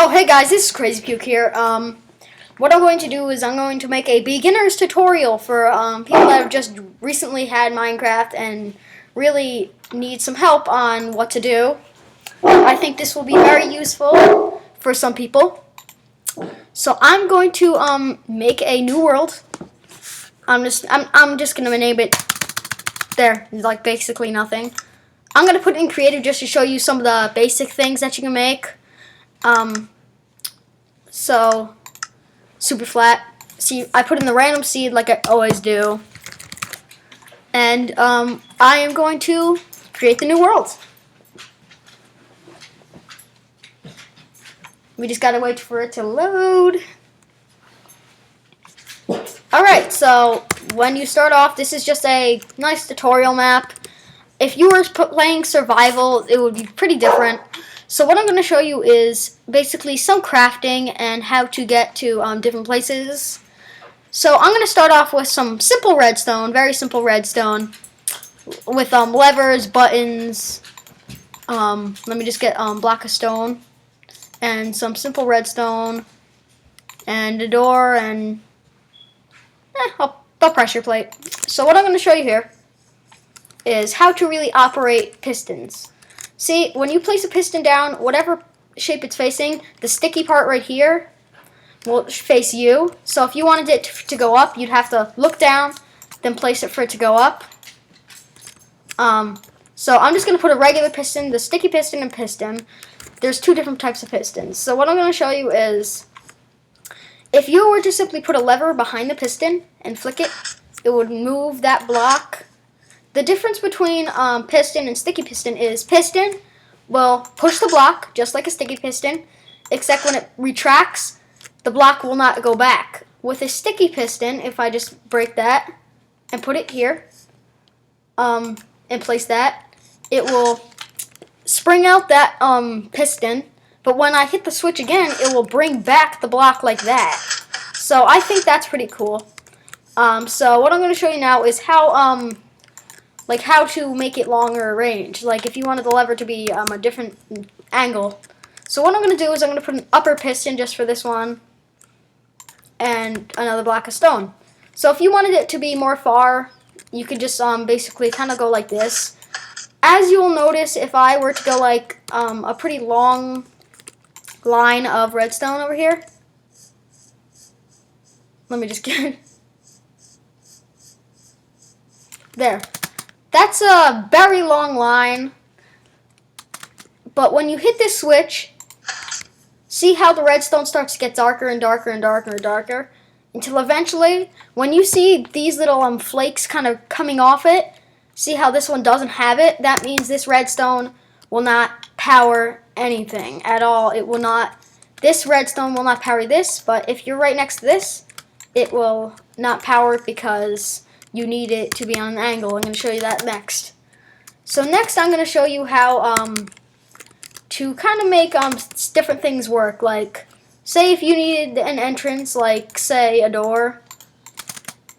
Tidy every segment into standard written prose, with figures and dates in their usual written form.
Oh, hey guys, this is Crazy Puke here. What I'm going to do is I'm going to make a beginner's tutorial for people that have just recently had Minecraft and really need some help on what to do. I think this will be very useful for some people. So I'm going to make a new world. I'm just gonna name it. There, like basically nothing. I'm gonna put it in creative just to show you some of the basic things that you can make. So super flat. See, I put in the random seed like I always do. And I am going to create the new world. We just gotta wait for it to load. Alright, so when you start off, this is just a nice tutorial map. If you were playing survival, it would be pretty different. So what I'm going to show you is basically some crafting and how to get to different places. So I'm going to start off with some simple redstone, very simple redstone, with levers, buttons. Let me just get block of stone and some simple redstone and a door and a pressure plate. So what I'm going to show you here is how to really operate pistons. See, when you place a piston down, whatever shape it's facing, the sticky part right here will face you. So if you wanted it to go up, you'd have to look down, then place it for it to go up. So I'm just going to put a regular piston, the sticky piston and piston. There's two different types of pistons. So what I'm going to show you is, if you were to simply put a lever behind the piston and flick it, it would move that block. The difference between piston and sticky piston is piston will push the block just like a sticky piston, except when it retracts, the block will not go back. With a sticky piston, if I just break that and put it here and place that, it will spring out that piston, but when I hit the switch again, it will bring back the block like that. So I think that's pretty cool. So what I'm going to show you now is how to make it longer range. Like if you wanted the lever to be a different angle. So what I'm going to do is I'm going to put an upper piston just for this one and another block of stone. So if you wanted it to be more far, you could just basically kind of go like this. As you will notice, if I were to go like a pretty long line of redstone over here. Let me just get there. That's a very long line, but when you hit this switch, see how the redstone starts to get darker and darker and darker and darker, until eventually, when you see these little flakes kind of coming off it, see how this one doesn't have it? That means this redstone will not power anything at all. It will not, this redstone will not power this, but if you're right next to this, it will not power it because you need it to be on an angle. I'm going to show you that next. So next I'm going to show you how to kind of make different things work. Like, say if you needed an entrance, like say a door.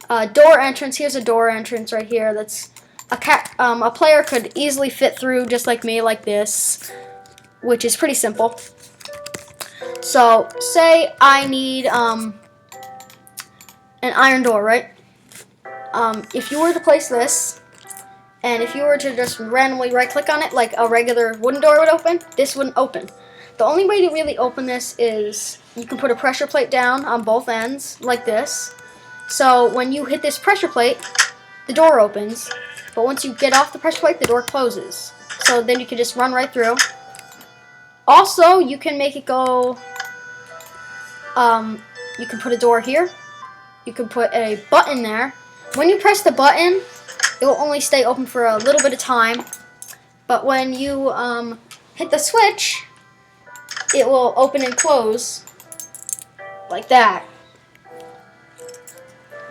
Door entrance, here's a door entrance right here. That's a player could easily fit through just like me, like this, which is pretty simple. So say I need an iron door, right? If you were to place this, and if you were to just randomly right-click on it, like a regular wooden door would open, this wouldn't open. The only way to really open this is you can put a pressure plate down on both ends, like this. So when you hit this pressure plate, the door opens, but once you get off the pressure plate, the door closes. So then you can just run right through. Also, you can make it go, you can put a door here, you can put a button there. When you press the button, it will only stay open for a little bit of time. But when you hit the switch, it will open and close like that.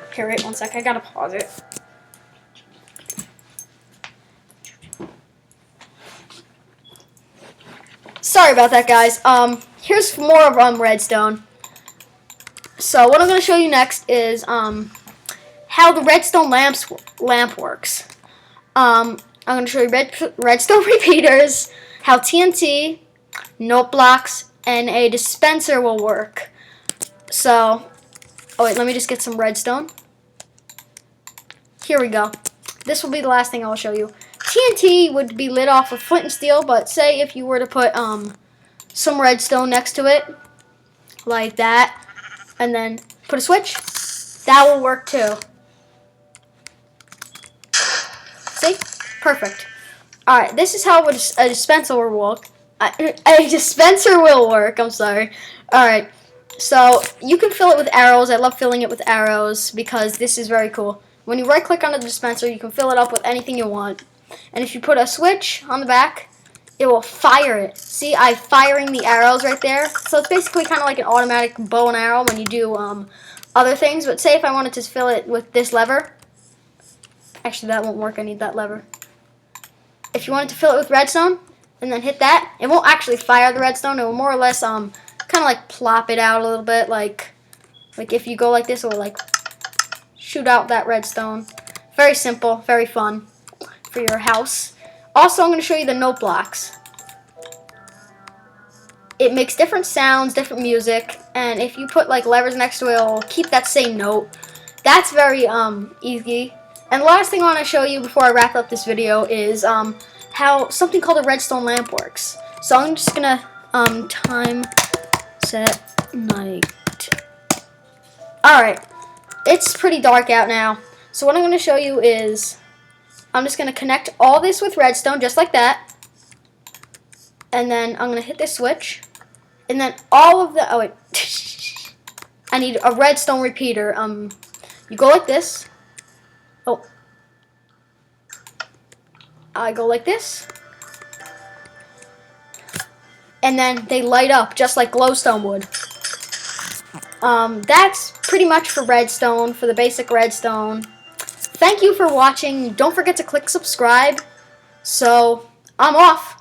Okay, wait 1 sec. I gotta pause it. Sorry about that, guys. Here's more of redstone. So what I'm gonna show you next is how the redstone lamp works. I'm going to show you redstone repeaters, how TNT, note blocks, and a dispenser will work. So, oh wait, let me just get some redstone. Here we go. This will be the last thing I'll show you. TNT would be lit off with flint and steel, but say if you were to put some redstone next to it, like that, and then put a switch, that will work too. See? Perfect. Alright, this is how a dispenser will work. A dispenser will work, I'm sorry. Alright, so you can fill it with arrows. I love filling it with arrows because this is very cool. When you right click on the dispenser, you can fill it up with anything you want. And if you put a switch on the back, it will fire it. See, I'm firing the arrows right there. So it's basically kind of like an automatic bow and arrow when you do other things. But say if I wanted to fill it with this lever. Actually, that won't work. I need that lever. If you wanted to fill it with redstone and then hit that, it won't actually fire the redstone. It will more or less kind of like plop it out a little bit. Like if you go like this, it will like shoot out that redstone. Very simple, very fun for your house. Also, I'm going to show you the note blocks. It makes different sounds, different music, and if you put like levers next to it, it'll keep that same note. That's very easy. And the last thing I want to show you before I wrap up this video is how something called a redstone lamp works. So I'm just going to time set night. Alright, it's pretty dark out now. So what I'm going to show you is I'm just going to connect all this with redstone just like that. And then I'm going to hit this switch. And then all of the, oh wait, I need a redstone repeater. You go like this. Oh. I go like this. And then they light up just like glowstone would. That's pretty much for redstone, for the basic redstone. Thank you for watching. Don't forget to click subscribe. So, I'm off.